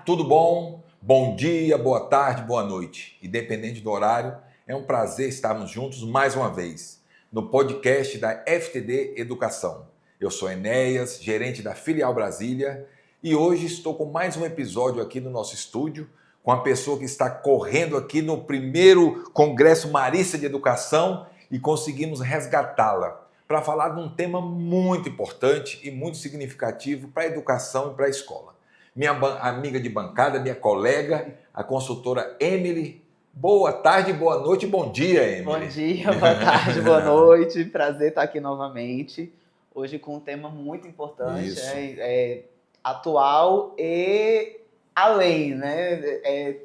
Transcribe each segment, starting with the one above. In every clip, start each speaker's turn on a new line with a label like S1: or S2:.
S1: tudo bom? Bom dia, boa tarde, boa noite. Independente do horário, é um prazer estarmos juntos mais uma vez no podcast da FTD Educação. Eu sou Enéas, gerente da Filial Brasília, e hoje estou com mais um episódio aqui no nosso estúdio, com a pessoa que está correndo aqui no primeiro Congresso Marista de Educação e conseguimos resgatá-la para falar de um tema muito importante e muito significativo para a educação e para a escola. Minha amiga de bancada, minha colega, a consultora Emily. Boa tarde, boa noite, bom dia, Emily.
S2: Bom dia, boa tarde, boa noite. Prazer estar aqui novamente. Hoje com um tema muito importante, atual e além, né?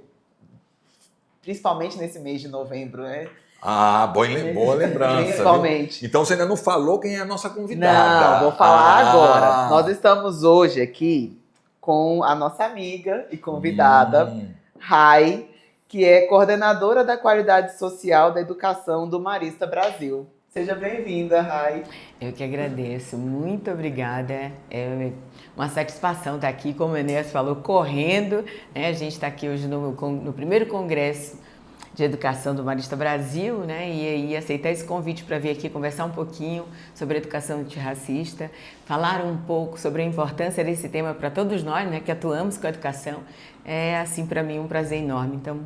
S2: Principalmente nesse mês de novembro, né?
S1: Ah, boa lembrança.
S2: Principalmente.
S1: Viu? Então você ainda não falou quem é a nossa convidada.
S2: Não, vou falar agora. Nós estamos hoje aqui com a nossa amiga e convidada, Rai, que é coordenadora da qualidade social da educação do Marista Brasil. Seja bem-vinda, Rai.
S3: Eu que agradeço, muito obrigada. É uma satisfação estar aqui, como o Enéas falou, correndo. Né? A gente está aqui hoje no primeiro congresso de Educação do Marista Brasil, né? E aceitar esse convite para vir aqui conversar um pouquinho sobre a educação antirracista, falar um pouco sobre a importância desse tema para todos nós, né, que atuamos com a educação. É, assim, para mim, um prazer enorme. Então,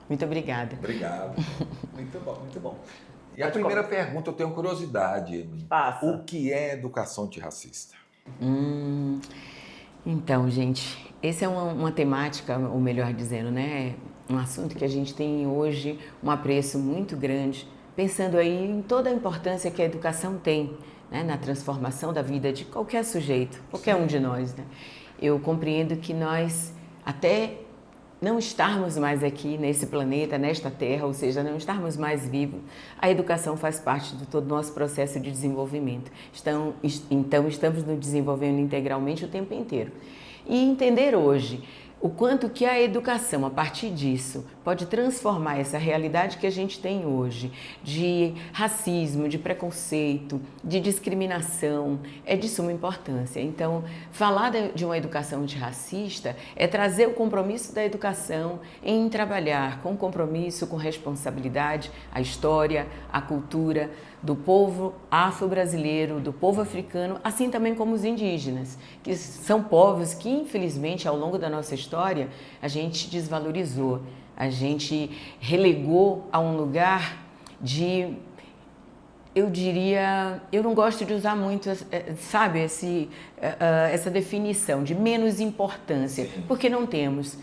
S3: muito obrigada.
S1: Obrigado.
S2: Muito bom, muito bom.
S1: E a primeira pergunta, eu tenho curiosidade, Emily.
S2: Passa.
S1: O que é educação antirracista?
S3: Então, gente, essa é uma temática, ou melhor dizendo, né, um assunto que a gente tem hoje um apreço muito grande, pensando aí em toda a importância que a educação tem, né, na transformação da vida de qualquer sujeito, qualquer um de nós, né? Eu compreendo que nós, até não estarmos mais aqui nesse planeta, nesta terra, ou seja, não estarmos mais vivos, a educação faz parte de todo o nosso processo de desenvolvimento. Então, estamos nos desenvolvendo integralmente o tempo inteiro. E entender hoje o quanto que a educação, a partir disso, pode transformar essa realidade que a gente tem hoje, de racismo, de preconceito, de discriminação, é de suma importância. Então, falar de uma educação antirracista é trazer o compromisso da educação em trabalhar com compromisso, com responsabilidade, a história, a cultura do povo afro-brasileiro, do povo africano, assim também como os indígenas, que são povos que, infelizmente, ao longo da nossa história, a gente desvalorizou, a gente relegou a um lugar de, eu diria, eu não gosto de usar muito, sabe, essa definição de menos importância, porque não temos.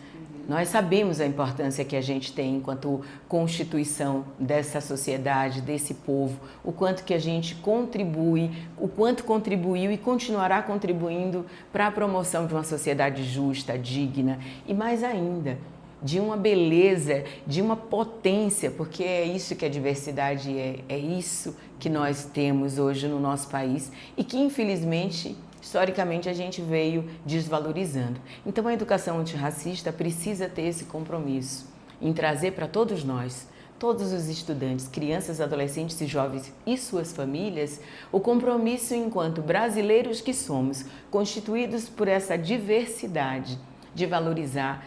S3: Nós sabemos a importância que a gente tem enquanto constituição dessa sociedade, desse povo, o quanto que a gente contribui, o quanto contribuiu e continuará contribuindo para a promoção de uma sociedade justa, digna e mais ainda, de uma beleza, de uma potência, porque é isso que a diversidade é isso que nós temos hoje no nosso país e que infelizmente historicamente a gente veio desvalorizando. Então a educação antirracista precisa ter esse compromisso em trazer para todos nós, todos os estudantes, crianças, adolescentes e jovens e suas famílias, o compromisso enquanto brasileiros que somos, constituídos por essa diversidade, de valorizar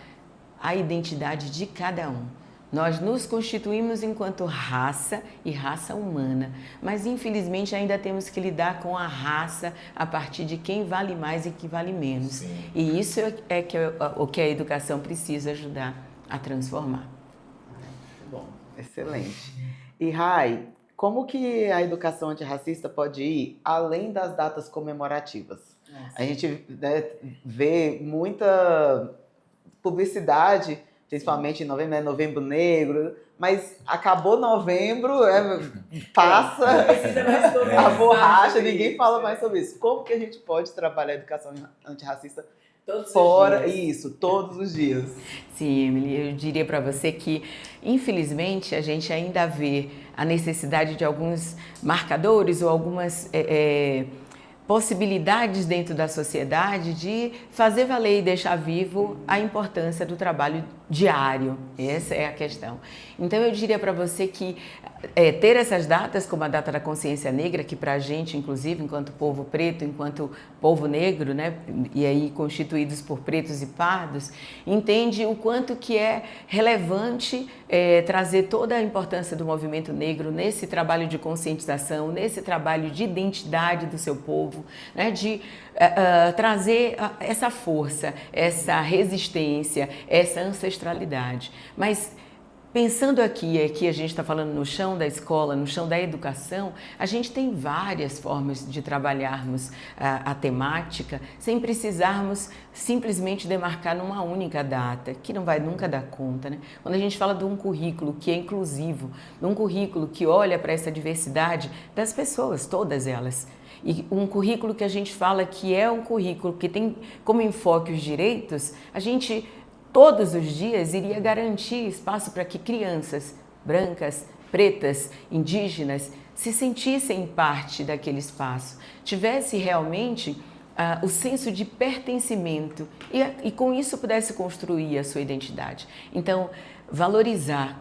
S3: a identidade de cada um. Nós nos constituímos enquanto raça e raça humana, mas infelizmente ainda temos que lidar com a raça a partir de quem vale mais e quem vale menos. Sim. E isso é o que a educação precisa ajudar a transformar.
S2: Muito bom, excelente. E Rai, como que a educação antirracista pode ir além das datas comemorativas? Nossa. A gente, né, vê muita publicidade, principalmente em novembro, né? Novembro Negro, mas acabou novembro, passa a borracha, ninguém fala mais sobre isso. Como que a gente pode trabalhar a educação antirracista fora isso, todos os dias?
S3: Sim, Emily, eu diria para você que, infelizmente, a gente ainda vê a necessidade de alguns marcadores ou algumas possibilidades dentro da sociedade de fazer valer e deixar vivo a importância do trabalho diário. Essa é a questão. Então eu diria para você que ter essas datas, como a data da consciência negra, que para a gente, inclusive, enquanto povo preto, enquanto povo negro, né, e aí constituídos por pretos e pardos, entende o quanto que é relevante trazer toda a importância do movimento negro nesse trabalho de conscientização, nesse trabalho de identidade do seu povo, né, de trazer essa força, essa resistência, essa ancestralidade. Mas pensando aqui a gente está falando no chão da escola, no chão da educação, a gente tem várias formas de trabalharmos a temática sem precisarmos simplesmente demarcar numa única data, que não vai nunca dar conta, né? Quando a gente fala de um currículo que é inclusivo, de um currículo que olha para essa diversidade das pessoas, todas elas, e um currículo que a gente fala que é um currículo que tem como enfoque os direitos, a gente todos os dias iria garantir espaço para que crianças brancas, pretas, indígenas se sentissem parte daquele espaço, tivesse realmente o senso de pertencimento e com isso pudesse construir a sua identidade. Então, valorizar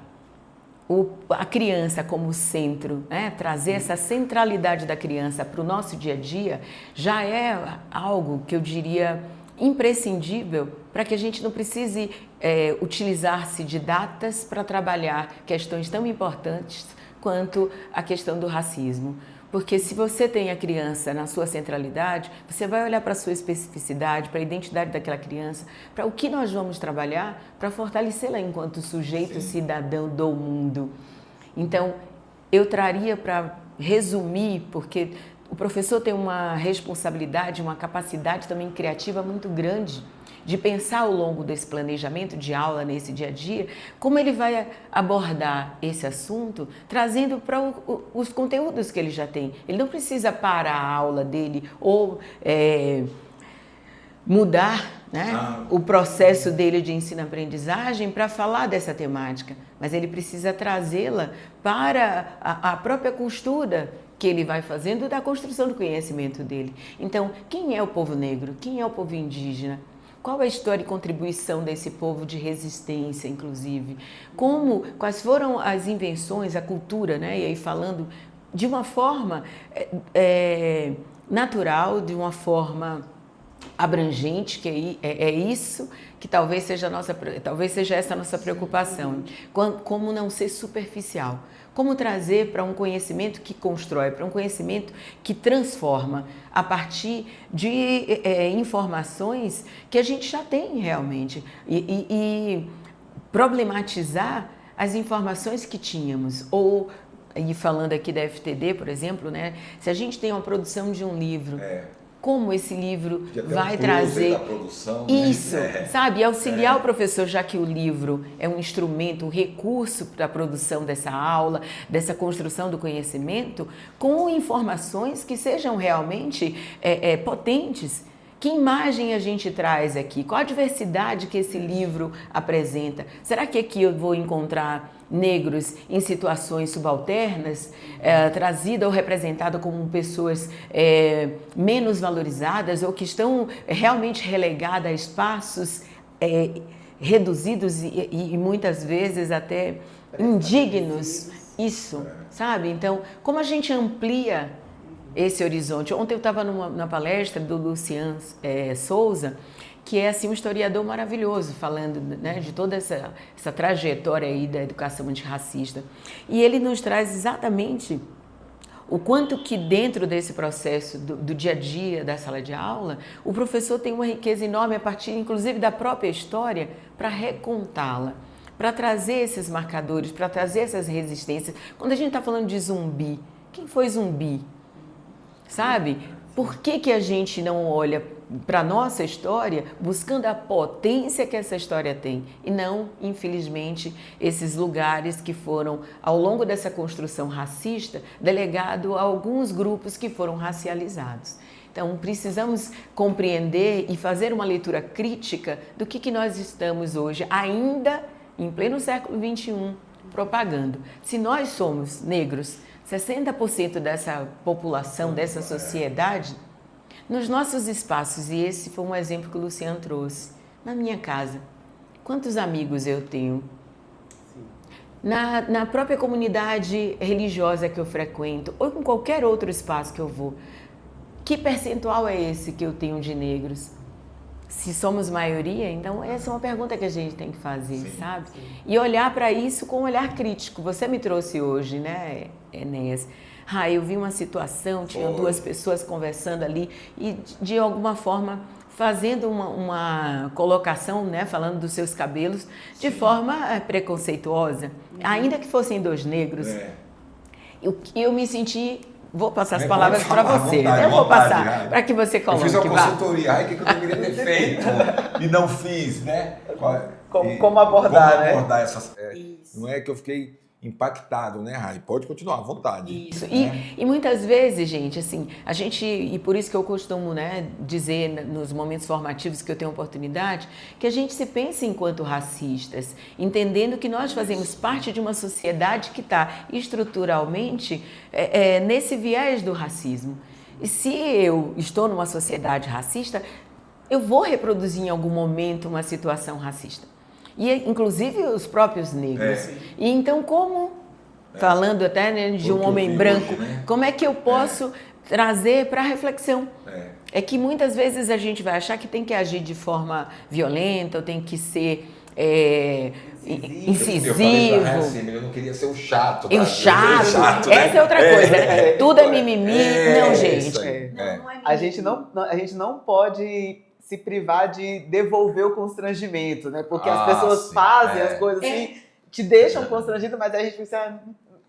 S3: a criança como centro, né? Trazer essa centralidade da criança para o nosso dia a dia já é algo que eu diria imprescindível para que a gente não precise utilizar-se de datas para trabalhar questões tão importantes quanto a questão do racismo. Porque se você tem a criança na sua centralidade, você vai olhar para a sua especificidade, para a identidade daquela criança, para o que nós vamos trabalhar para fortalecê-la enquanto sujeito cidadão do mundo. Então, eu traria para resumir, porque o professor tem uma responsabilidade, uma capacidade também criativa muito grande de pensar ao longo desse planejamento de aula nesse dia a dia, como ele vai abordar esse assunto, trazendo para os conteúdos que ele já tem. Ele não precisa parar a aula dele ou mudar, né, o processo dele de ensino-aprendizagem para falar dessa temática, mas ele precisa trazê-la para a própria costura que ele vai fazendo da construção do conhecimento dele. Então, quem é o povo negro? Quem é o povo indígena? Qual é a história e contribuição desse povo de resistência, inclusive? Quais foram as invenções, a cultura, né? E aí falando de uma forma natural, de uma forma abrangente, que é isso que talvez seja essa a nossa preocupação. Como não ser superficial? Como trazer para um conhecimento que constrói, para um conhecimento que transforma a partir de informações que a gente já tem realmente e problematizar as informações que tínhamos. E falando aqui da FTD, por exemplo, né, se a gente tem uma produção de um livro, como esse livro vai trazer
S1: produção,
S3: isso,
S1: né?
S3: sabe? Auxiliar o professor, já que o livro é um instrumento, um recurso para a produção dessa aula, dessa construção do conhecimento, com informações que sejam realmente potentes. Que imagem a gente traz aqui? Qual a diversidade que esse livro apresenta? Será que aqui eu vou encontrar negros em situações subalternas, trazida ou representada como pessoas menos valorizadas ou que estão realmente relegadas a espaços reduzidos e muitas vezes até indignos? Isso, sabe? Então, como a gente amplia esse horizonte? Ontem eu estava numa palestra do Lucian Souza, que é assim um historiador maravilhoso, falando, né, de toda essa trajetória aí da educação antirracista. E ele nos traz exatamente o quanto que dentro desse processo do dia a dia da sala de aula, o professor tem uma riqueza enorme a partir, inclusive, da própria história para recontá-la, para trazer esses marcadores, para trazer essas resistências. Quando a gente está falando de zumbi, quem foi zumbi? Sabe? Por que a gente não olha para a nossa história buscando a potência que essa história tem e não, infelizmente, esses lugares que foram, ao longo dessa construção racista, delegado a alguns grupos que foram racializados. Então, precisamos compreender e fazer uma leitura crítica do que nós estamos hoje, ainda em pleno século XXI, propagando. Se nós somos negros, 60% dessa população, dessa sociedade, nos nossos espaços, e esse foi um exemplo que o Luciano trouxe, na minha casa, Quantos amigos eu tenho? Na própria comunidade religiosa que eu frequento, ou em qualquer outro espaço que eu vou, que percentual é esse que eu tenho de negros? Se somos maioria, então essa é uma pergunta que a gente tem que fazer, sim, sabe? Sim. E olhar para isso com um olhar crítico. Você me trouxe hoje, né, Enéas? Eu vi uma situação, tinha duas pessoas conversando ali e de alguma forma fazendo uma colocação, né, falando dos seus cabelos de sim, forma preconceituosa, ainda que fossem dois negros. Eu me senti... Vou passar as palavras para você.
S1: Vontade,
S3: eu vou passar para que você coloque.
S1: Eu fiz uma consultoria, o que eu deveria ter feito e não fiz, né?
S2: Como abordar, né?
S1: Essas... não é que eu fiquei impactado, né, Rai? Pode continuar à vontade.
S3: Isso. E muitas vezes, gente, assim, e por isso que eu costumo, né, dizer nos momentos formativos que eu tenho oportunidade, que a gente se pense enquanto racistas, entendendo que nós fazemos parte de uma sociedade que está estruturalmente nesse viés do racismo. E se eu estou numa sociedade racista, eu vou reproduzir em algum momento uma situação racista. E inclusive os próprios negros. E então falando até, né, de um homem branco, hoje, né? Como é que eu posso trazer para a reflexão? É que muitas vezes a gente vai achar que tem que agir de forma violenta, ou tem que ser incisivo.
S1: Eu não queria ser o chato.
S3: O chato, né? Essa é outra coisa, né? Tudo é mimimi. Não, gente.
S2: Não é mimimi. A gente não pode se privar de devolver o constrangimento, né? Porque as pessoas fazem as coisas assim, te deixam constrangido, mas a gente pensa...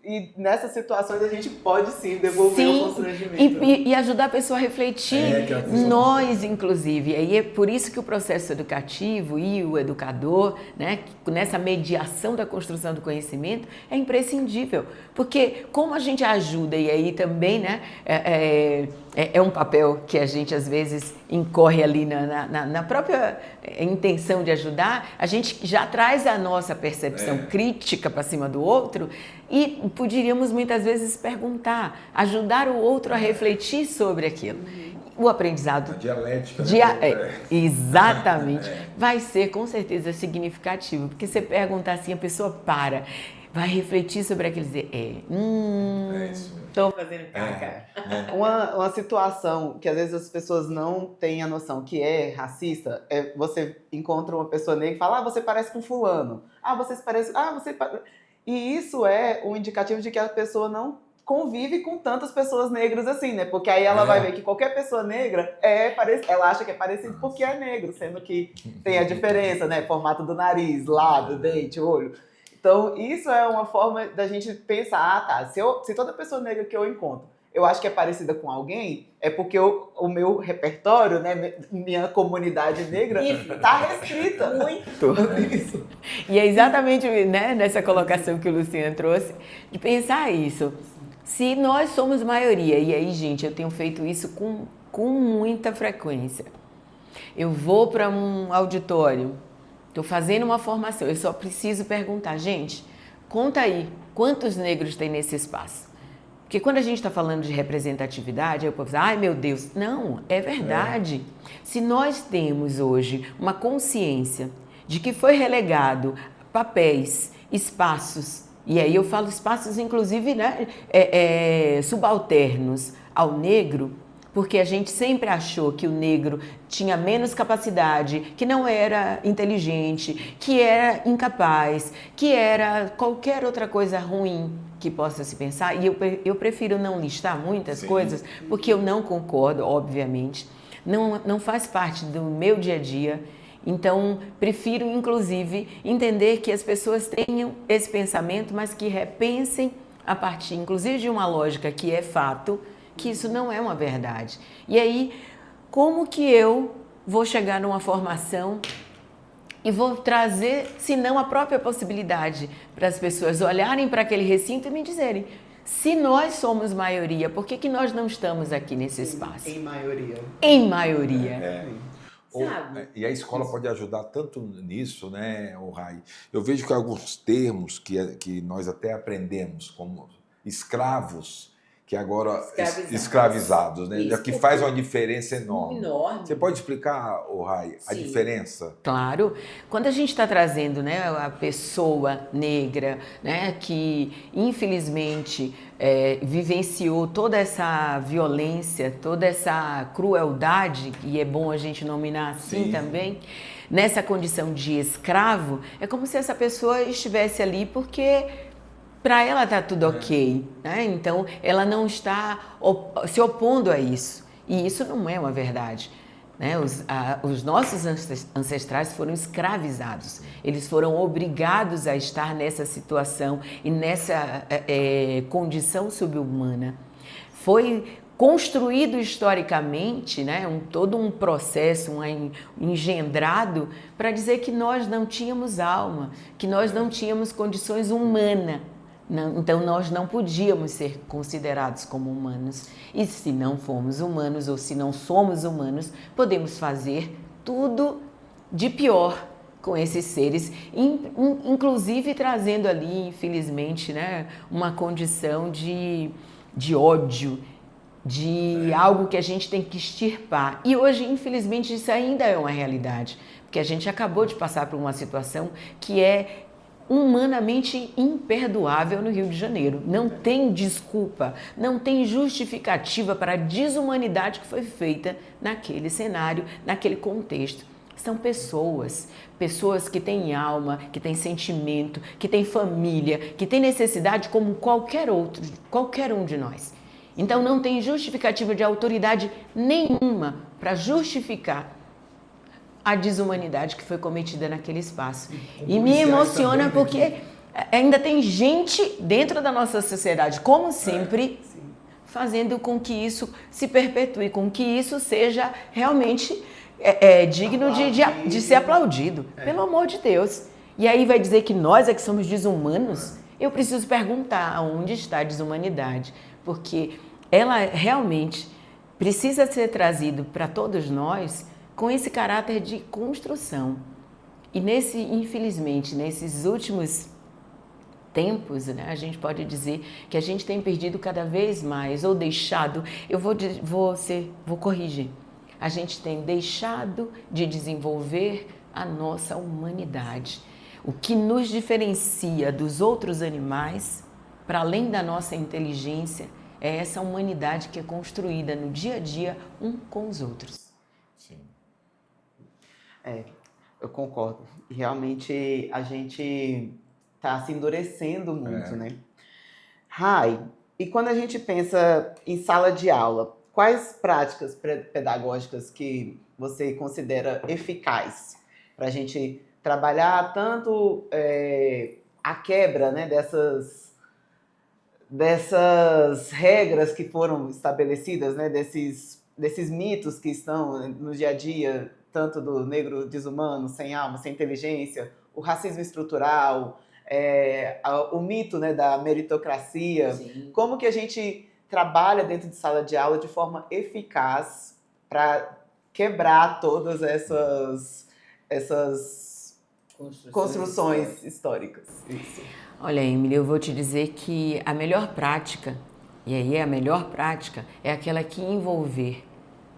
S2: E nessas situações a gente pode sim devolver o constrangimento.
S3: E ajudar a pessoa a refletir, nós inclusive. E aí é por isso que o processo educativo e o educador, né, nessa mediação da construção do conhecimento, é imprescindível. Porque como a gente ajuda, e aí também, né, é um papel que a gente às vezes incorre ali na própria intenção de ajudar, a gente já traz a nossa percepção crítica para cima do outro e poderíamos muitas vezes perguntar, ajudar o outro a refletir sobre aquilo. O aprendizado...
S1: A dialética.
S3: Exatamente. Vai ser com certeza significativo, porque você perguntar assim, a pessoa vai refletir sobre aquilo e dizer, estou fazendo caca.
S2: Uma situação que às vezes as pessoas não têm a noção que é racista, você encontra uma pessoa negra e fala, você parece com fulano. Você parece... E isso é um indicativo de que a pessoa não convive com tantas pessoas negras assim, né? Porque aí ela vai ver que qualquer pessoa negra ela acha que é parecido porque é negro, sendo que tem a diferença, né? Formato do nariz, lábio, dente, olho. Então, isso é uma forma da gente pensar, se toda pessoa negra que eu encontro, eu acho que é parecida com alguém, é porque o meu repertório, né, minha comunidade negra, está restrita. Muito. Isso.
S3: E é exatamente, né, nessa colocação que o Luciano trouxe, de pensar isso. Se nós somos maioria, e aí, gente, eu tenho feito isso com muita frequência. Eu vou para um auditório, estou fazendo uma formação, eu só preciso perguntar, gente, conta aí, quantos negros tem nesse espaço? Porque quando a gente está falando de representatividade, aí o povo diz, ai meu Deus, não, é verdade. Se nós temos hoje uma consciência de que foi relegado papéis, espaços, e aí eu falo espaços inclusive, né, subalternos ao negro, porque a gente sempre achou que o negro tinha menos capacidade, que não era inteligente, que era incapaz, que era qualquer outra coisa ruim que possa se pensar. E eu prefiro não listar muitas coisas, porque eu não concordo, obviamente. Não faz parte do meu dia a dia. Então, prefiro, inclusive, entender que as pessoas tenham esse pensamento, mas que repensem a partir, inclusive, de uma lógica que é fato, que isso não é uma verdade. E aí, como que eu vou chegar numa formação e vou trazer, se não a própria possibilidade para as pessoas olharem para aquele recinto e me dizerem, se nós somos maioria, por que nós não estamos aqui nesse espaço?
S2: Em maioria.
S3: Em maioria.
S1: E a escola pode ajudar tanto nisso, né, Rai? Eu vejo que alguns termos que nós até aprendemos, como escravos, que agora
S4: Escravizados,
S1: né?
S4: Isso,
S1: Que faz uma diferença enorme.
S4: enorme.
S1: Você pode explicar, Rai, a
S4: Sim.
S1: diferença?
S3: Claro, quando a gente está trazendo, né, a pessoa negra, né, que infelizmente vivenciou toda essa violência, toda essa crueldade, e é bom a gente nominar assim
S1: Sim.
S3: também, nessa condição de escravo, é como se essa pessoa estivesse ali porque para ela está tudo ok, né? Então ela não está se opondo a isso, e isso não é uma verdade. Né? Os nossos ancestrais foram escravizados, eles foram obrigados a estar nessa situação e nessa condição subhumana. Foi construído historicamente, né, todo um processo engendrado para dizer que nós não tínhamos alma, que nós não tínhamos condições humanas. Então nós não podíamos ser considerados como humanos. E se não formos humanos ou se não somos humanos, podemos fazer tudo de pior com esses seres, inclusive trazendo ali, infelizmente, né, uma condição de ódio, de algo que a gente tem que extirpar. E hoje, infelizmente, isso ainda é uma realidade, porque a gente acabou de passar por uma situação que é humanamente imperdoável no Rio de Janeiro. Não tem desculpa, não tem justificativa para a desumanidade que foi feita naquele cenário, naquele contexto. São pessoas que têm alma, que têm sentimento, que têm família, que têm necessidade como qualquer um de nós. Então não tem justificativa de autoridade nenhuma para justificar a desumanidade que foi cometida naquele espaço. E me emociona porque ainda tem gente dentro da nossa sociedade, como sempre, fazendo com que isso se perpetue, com que isso seja realmente digno de ser aplaudido, pelo amor de Deus. E aí vai dizer que nós é que somos desumanos? Eu preciso perguntar onde está a desumanidade, porque ela realmente precisa ser trazido para todos nós com esse caráter de construção. E infelizmente, nesses últimos tempos, né, a gente pode dizer que a gente tem perdido cada vez mais, ou deixado, vou corrigir, a gente tem deixado de desenvolver a nossa humanidade. O que nos diferencia dos outros animais, para além da nossa inteligência, é essa humanidade que é construída no dia a dia um com os outros.
S1: Sim.
S2: Eu concordo. Realmente a gente está se endurecendo muito, né? Rai, e quando a gente pensa em sala de aula, quais práticas pedagógicas que você considera eficazes para a gente trabalhar tanto a quebra, né, dessas regras que foram estabelecidas, né, desses mitos que estão no dia a dia, tanto do negro desumano, sem alma, sem inteligência, o racismo estrutural, o mito, né, da meritocracia.
S4: Sim.
S2: Como que a gente trabalha dentro de sala de aula de forma eficaz para quebrar todas essas construções históricas? Isso.
S3: Olha, Emily, eu vou te dizer que a melhor prática, e aí a melhor prática, é aquela que envolver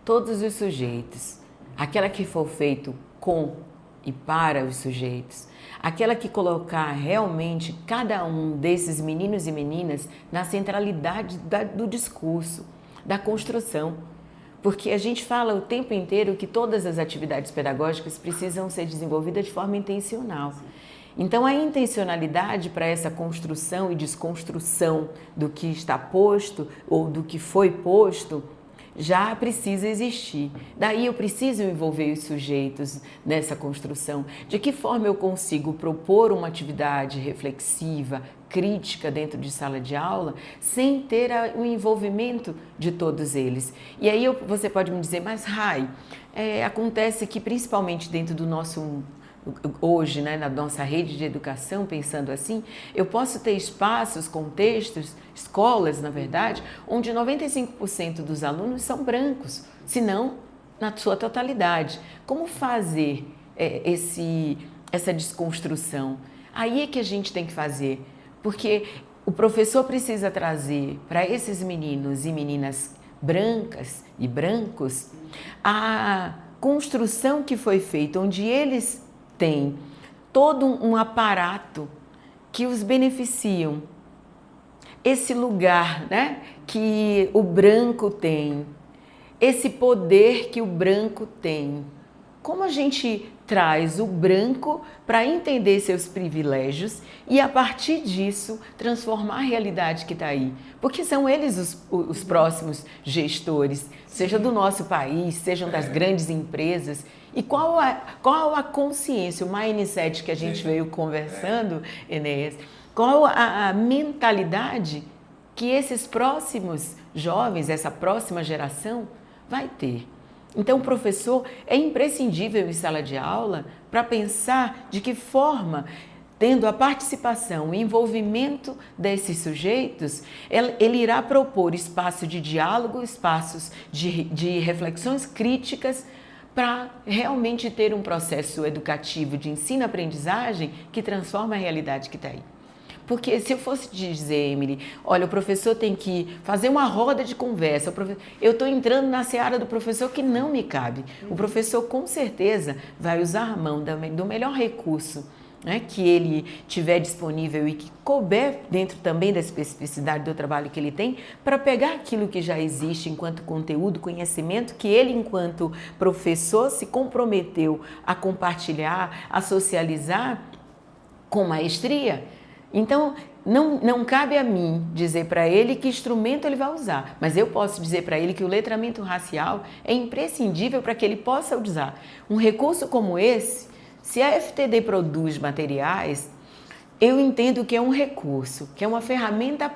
S3: todos os sujeitos, aquela que for feito com e para os sujeitos, aquela que colocar realmente cada um desses meninos e meninas na centralidade do discurso, da construção. Porque a gente fala o tempo inteiro que todas as atividades pedagógicas precisam ser desenvolvidas de forma intencional. Então, a intencionalidade para essa construção e desconstrução do que está posto ou do que foi posto já precisa existir. Daí eu preciso envolver os sujeitos nessa construção. De que forma eu consigo propor uma atividade reflexiva, crítica dentro de sala de aula, sem ter o envolvimento de todos eles? E aí você pode me dizer, mas Rai, acontece que principalmente dentro do nosso... Hoje, né, na nossa rede de educação, pensando assim, eu posso ter espaços, contextos, escolas, na verdade, onde 95% dos alunos são brancos, se não na sua totalidade. Como fazer essa desconstrução? Aí é que a gente tem que fazer, porque o professor precisa trazer para esses meninos e meninas brancas e brancos a construção que foi feita, onde eles têm todo um aparato que os beneficiam. Esse lugar, né, que o branco tem, esse poder que o branco tem. Como a gente traz o branco para entender seus privilégios e, a partir disso, transformar a realidade que está aí? Porque são eles os próximos gestores, seja do nosso país, sejam das grandes empresas. E qual a consciência, o mindset que a gente veio conversando, Enéas? Qual a mentalidade que esses próximos jovens, essa próxima geração vai ter? Então, o professor é imprescindível em sala de aula para pensar de que forma, tendo a participação e envolvimento desses sujeitos, ele irá propor espaço de diálogo, espaços de reflexões críticas para realmente ter um processo educativo de ensino-aprendizagem que transforma a realidade que está aí. Porque se eu fosse dizer, Emily, olha, o professor tem que fazer uma roda de conversa, eu estou entrando na seara do professor que não me cabe. O professor com certeza vai usar a mão do melhor recurso, né, que ele tiver disponível e que couber dentro também da especificidade do trabalho que ele tem, para pegar aquilo que já existe enquanto conteúdo, conhecimento, que ele enquanto professor se comprometeu a compartilhar, a socializar com maestria. Então, não cabe a mim dizer para ele que instrumento ele vai usar, mas eu posso dizer para ele que o letramento racial é imprescindível para que ele possa usar. Um recurso como esse, se a FTD produz materiais, eu entendo que é um recurso, que é uma ferramenta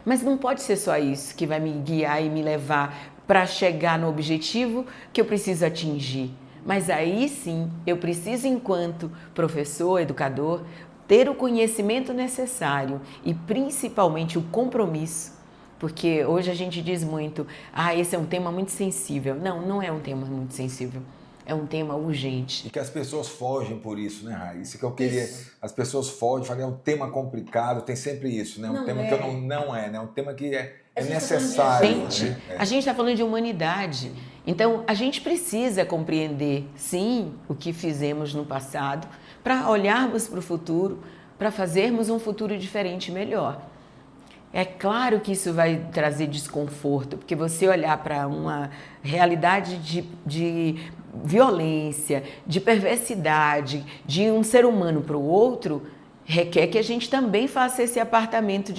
S3: mas não pode ser só isso que vai me guiar e me levar para chegar no objetivo que eu preciso atingir. Mas aí sim, eu preciso, enquanto professor, educador, ter o conhecimento necessário e principalmente o compromisso, porque hoje a gente diz muito, esse é um tema muito sensível. Não é um tema muito sensível, é um tema urgente.
S1: E que as pessoas fogem por isso, né, Rai? Isso que eu queria, as pessoas fogem, falam, é um tema complicado, tem sempre isso, né? Um tema que não é, né? Um tema que é necessário.
S3: Gente, a gente está falando de humanidade, então a gente precisa compreender, sim, o que fizemos no passado, para olharmos para o futuro, para fazermos um futuro diferente e melhor. É claro que isso vai trazer desconforto, porque você olhar para uma realidade de violência, de perversidade, de um ser humano para o outro, requer que a gente também faça esse apartamento,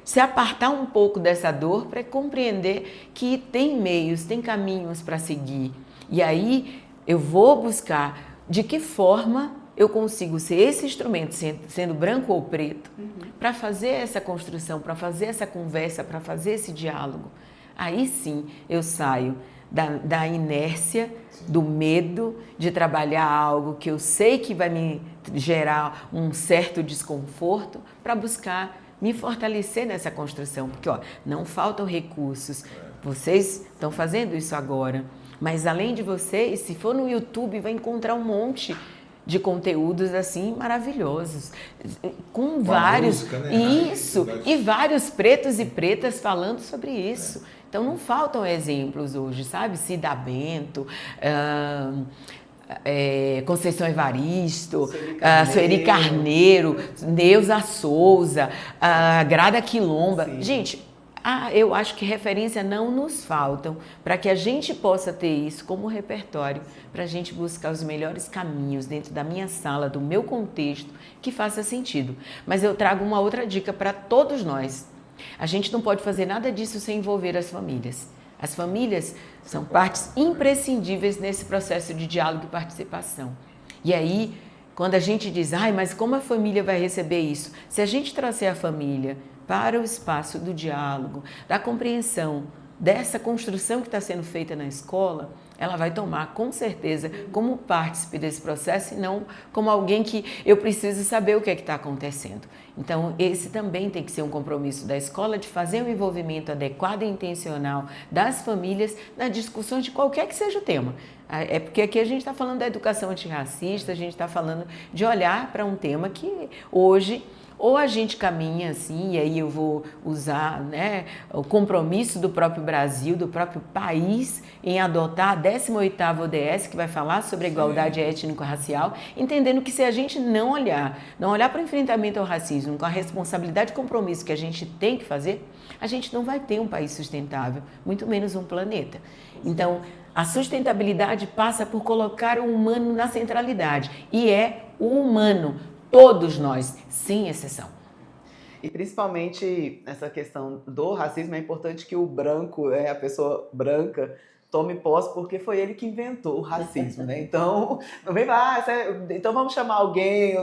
S3: se apartar um pouco dessa dor para compreender que tem meios, tem caminhos para seguir. E aí eu vou buscar de que forma eu consigo ser esse instrumento, sendo branco ou preto, para fazer essa construção, para fazer essa conversa, para fazer esse diálogo. Aí sim eu saio da inércia, do medo de trabalhar algo que eu sei que vai me gerar um certo desconforto, para buscar me fortalecer nessa construção. Porque não faltam recursos, vocês estão fazendo isso agora, mas além de vocês, se for no YouTube, vai encontrar um monte de conteúdos assim maravilhosos, com vários, música, né? Isso, e vários pretos e pretas falando sobre isso. Então não faltam exemplos hoje, sabe? Cida Bento, Conceição Evaristo, Sueli Carneiro, Neuza Souza, Grada Quilomba. Sim. Gente, eu acho que referência não nos faltam para que a gente possa ter isso como repertório, para a gente buscar os melhores caminhos dentro da minha sala, do meu contexto, que faça sentido. Mas eu trago uma outra dica para todos nós. A gente não pode fazer nada disso sem envolver as famílias. As famílias são partes imprescindíveis nesse processo de diálogo e participação. E aí, quando a gente diz, mas como a família vai receber isso? Se a gente trouxer a família para o espaço do diálogo, da compreensão dessa construção que está sendo feita na escola, ela vai tomar, com certeza, como partícipe desse processo e não como alguém que eu preciso saber o que é que está acontecendo. Então, esse também tem que ser um compromisso da escola de fazer um envolvimento adequado e intencional das famílias na discussão de qualquer que seja o tema. É porque aqui a gente está falando da educação antirracista, a gente está falando de olhar para um tema que hoje ou a gente caminha assim, e aí eu vou usar, né, o compromisso do próprio Brasil, do próprio país, em adotar a 18ª ODS, que vai falar sobre a igualdade étnico-racial, entendendo que se a gente não olhar para o enfrentamento ao racismo, com a responsabilidade e compromisso que a gente tem que fazer, a gente não vai ter um país sustentável, muito menos um planeta. Então, a sustentabilidade passa por colocar o humano na centralidade, e é o humano, todos nós, sem exceção.
S2: E principalmente essa questão do racismo, é importante que o branco, a pessoa branca, tome posse, porque foi ele que inventou o racismo, né? Então, não vem lá, então vamos chamar alguém,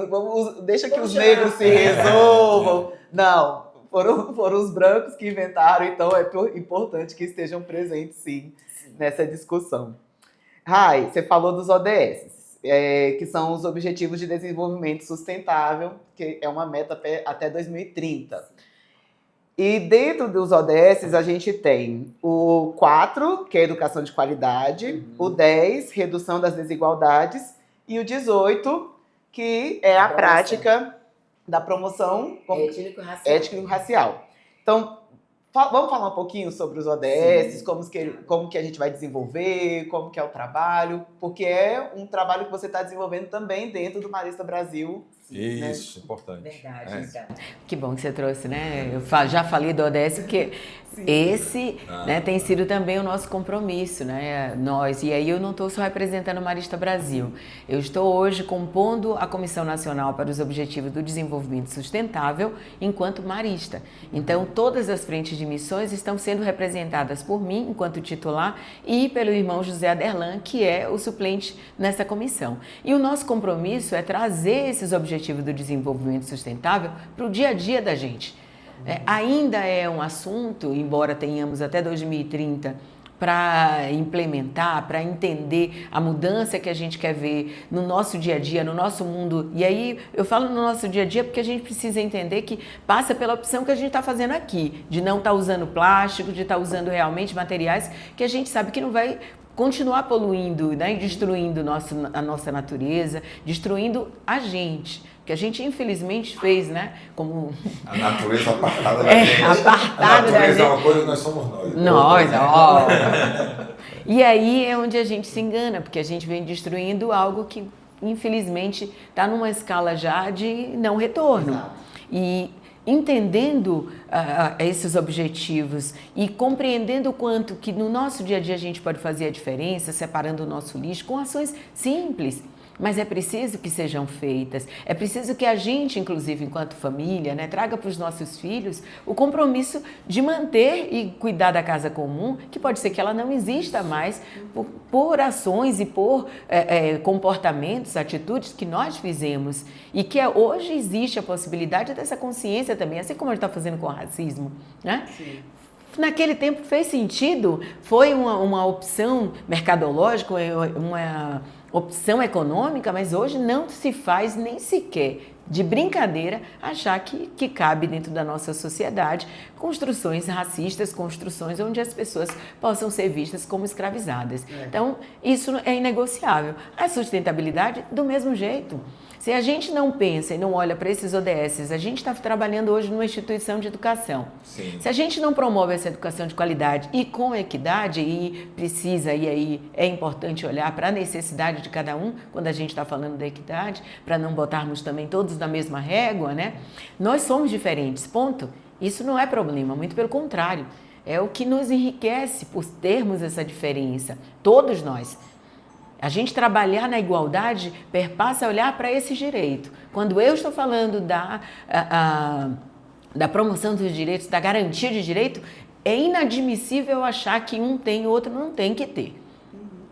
S2: deixa que os negros se resolvam. Não, foram os brancos que inventaram, então é importante que estejam presentes, sim, nessa discussão. Rai, você falou dos ODS, que são os Objetivos de Desenvolvimento Sustentável, que é uma meta até 2030. E dentro dos ODS a gente tem o 4, que é Educação de Qualidade, o 10, Redução das Desigualdades, e o 18, que é a prática da promoção étnico-racial. Então, vamos falar um pouquinho sobre os ODS, como que a gente vai desenvolver, como que é o trabalho, porque é um trabalho que você está desenvolvendo também dentro do Marista Brasil.
S1: Isso, né? Importante.
S3: Verdade. Que bom que você trouxe, né? Eu já falei do ODS, porque esse né, tem sido também o nosso compromisso, né? Nós, e aí eu não estou só representando o Marista Brasil, eu estou hoje compondo a Comissão Nacional para os Objetivos do Desenvolvimento Sustentável enquanto Marista. Então, todas as frentes de missões estão sendo representadas por mim, enquanto titular, e pelo irmão José Aderlan, que é o suplente nessa comissão. E o nosso compromisso é trazer esses objetivos do desenvolvimento sustentável para o dia a dia da gente. Ainda é um assunto, embora tenhamos até 2030 para implementar, para entender a mudança que a gente quer ver no nosso dia a dia, no nosso mundo. E aí eu falo no nosso dia a dia porque a gente precisa entender que passa pela opção que a gente está fazendo aqui, de não estar usando plástico, de estar usando realmente materiais que a gente sabe que não vai continuar poluindo, né, e destruindo a nossa natureza, destruindo a gente. Que a gente infelizmente fez, né? Como
S1: a natureza apartada da gente.
S3: Apartada da gente. A
S1: natureza é uma coisa, nós somos nós.
S3: Nós, ó. E aí é onde a gente se engana, porque a gente vem destruindo algo que infelizmente está numa escala já de não retorno. Exato. E entendendo esses objetivos e compreendendo o quanto que no nosso dia a dia a gente pode fazer a diferença, separando o nosso lixo com ações simples. Mas é preciso que sejam feitas, é preciso que a gente, inclusive enquanto família, né, traga para os nossos filhos o compromisso de manter e cuidar da casa comum, que pode ser que ela não exista mais por ações e por comportamentos, atitudes que nós fizemos. E que hoje existe a possibilidade dessa consciência também, assim como a gente está fazendo com o racismo, né? Sim. Naquele tempo fez sentido, foi uma opção mercadológica, uma opção econômica, mas hoje não se faz nem sequer de brincadeira achar que cabe dentro da nossa sociedade construções racistas, construções onde as pessoas possam ser vistas como escravizadas. Então, isso é inegociável. A sustentabilidade, do mesmo jeito. Se a gente não pensa e não olha para esses ODS, a gente está trabalhando hoje numa instituição de educação. Sim. Se a gente não promove essa educação de qualidade e com equidade, e precisa, e aí é importante olhar para a necessidade de cada um, quando a gente está falando da equidade, para não botarmos também todos na mesma régua, né? Nós somos diferentes, ponto. Isso não é problema, muito pelo contrário. É o que nos enriquece por termos essa diferença, todos nós. A gente trabalhar na igualdade perpassa a olhar para esse direito. Quando eu estou falando da promoção dos direitos, da garantia de direito, é inadmissível achar que um tem e o outro não tem que ter.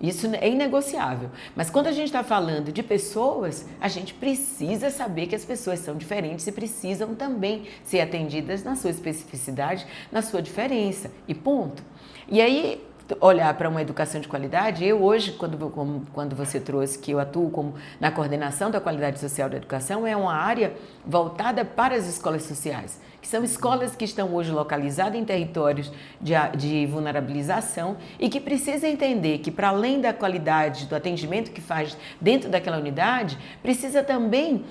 S3: Isso é inegociável. Mas quando a gente está falando de pessoas, a gente precisa saber que as pessoas são diferentes e precisam também ser atendidas na sua especificidade, na sua diferença. E ponto. E aí, olhar para uma educação de qualidade, eu hoje, quando você trouxe que eu atuo na coordenação da qualidade social da educação, é uma área voltada para as escolas sociais, que que são escolas que estão hoje localizadas em territórios de vulnerabilização e que precisam entender que, para além da qualidade do atendimento que faz dentro daquela unidade, precisa também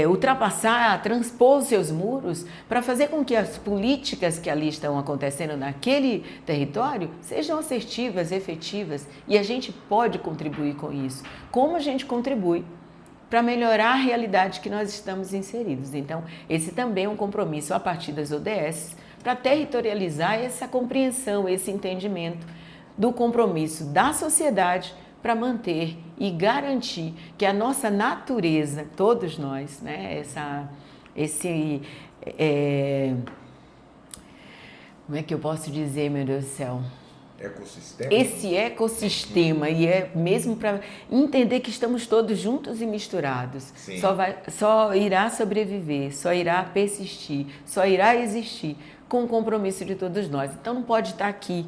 S3: ultrapassar, transpor os seus muros para fazer com que as políticas que ali estão acontecendo naquele território sejam assertivas, efetivas, e a gente pode contribuir com isso. Como a gente contribui para melhorar a realidade que nós estamos inseridos. Então, esse também é um compromisso a partir das ODS para territorializar essa compreensão, esse entendimento do compromisso da sociedade para manter e garantir que a nossa natureza, todos nós, né, como é que eu posso dizer, meu Deus do céu?
S1: Ecossistema?
S3: Esse ecossistema, e é mesmo para entender que estamos todos juntos e misturados. Só irá sobreviver, só irá persistir, só irá existir com o compromisso de todos nós. Então não pode estar aqui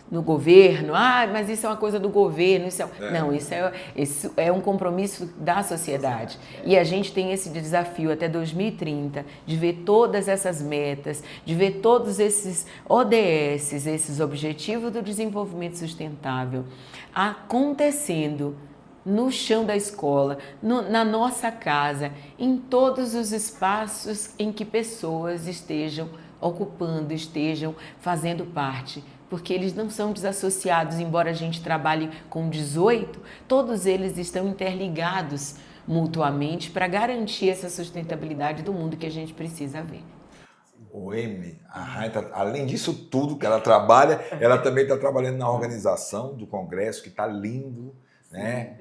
S3: no governo, mas isso é uma coisa do governo, não, isso é um compromisso da sociedade. E a gente tem esse desafio até 2030 de ver todas essas metas, de ver todos esses ODS, esses Objetivos do Desenvolvimento Sustentável acontecendo no chão da escola, na nossa casa, em todos os espaços em que pessoas estejam ocupando, estejam fazendo parte. Porque eles não são desassociados, embora a gente trabalhe com 18, todos eles estão interligados mutuamente para garantir essa sustentabilidade do mundo que a gente precisa ver.
S1: O Emily, a Rai, além disso tudo que ela trabalha, ela também está trabalhando na organização do Congresso, que está lindo. Né?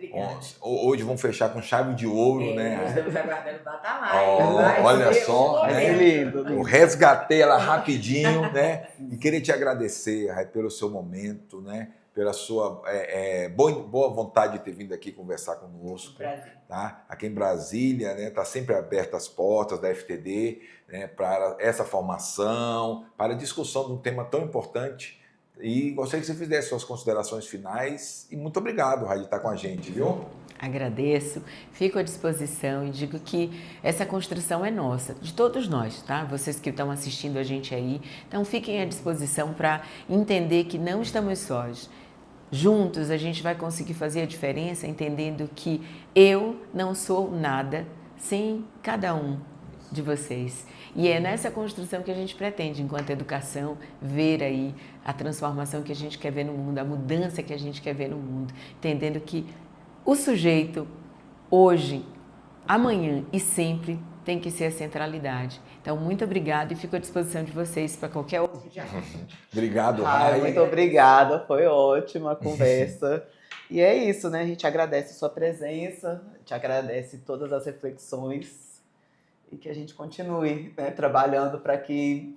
S1: Hoje vamos fechar com chave de ouro, né?
S3: Estamos aguardando data
S1: mais. Olha só, né?
S2: Lindo.
S1: Eu resgatei ela rapidinho, né? E queria te agradecer, Rai, pelo seu momento, né? Pela sua boa vontade de ter vindo aqui conversar conosco. Tá? Aqui em Brasília, né? Tá sempre abertas as portas da FTD, né? Para essa formação, para a discussão de um tema tão importante. E gostaria que você fizesse suas considerações finais. E muito obrigado, Rai, de estar com a gente, viu?
S3: Agradeço, fico à disposição e digo que essa construção é nossa, de todos nós, tá? Vocês que estão assistindo a gente aí. Então, fiquem à disposição para entender que não estamos sós. Juntos, a gente vai conseguir fazer a diferença, entendendo que eu não sou nada sem cada um de vocês. E é nessa construção que a gente pretende, enquanto educação, ver aí a transformação que a gente quer ver no mundo, a mudança que a gente quer ver no mundo, entendendo que o sujeito, hoje, amanhã e sempre, tem que ser a centralidade. Então, muito obrigada e fico à disposição de vocês para qualquer outro.
S1: Obrigado, Rai.
S2: Muito obrigada, foi ótima a conversa. E é isso, né? A gente agradece a sua presença, a gente agradece todas as reflexões. E que a gente continue, né, trabalhando para que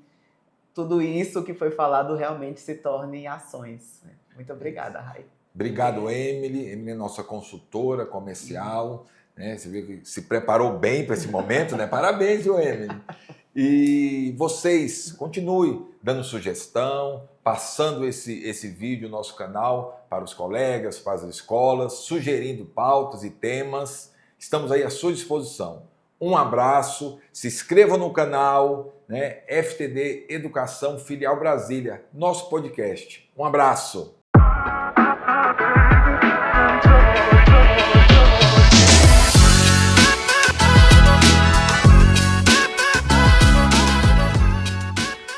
S2: tudo isso que foi falado realmente se torne em ações. Muito obrigada, Rai.
S1: Obrigado, Emily. Emily é nossa consultora comercial. Né? Você viu que se preparou bem para esse momento, né? Parabéns, Emily. E vocês, continuem dando sugestão, passando esse vídeo no nosso canal para os colegas, para as escolas, sugerindo pautas e temas. Estamos aí à sua disposição. Um abraço, se inscreva no canal, né? FTD Educação Filial Brasília, nosso podcast. Um abraço.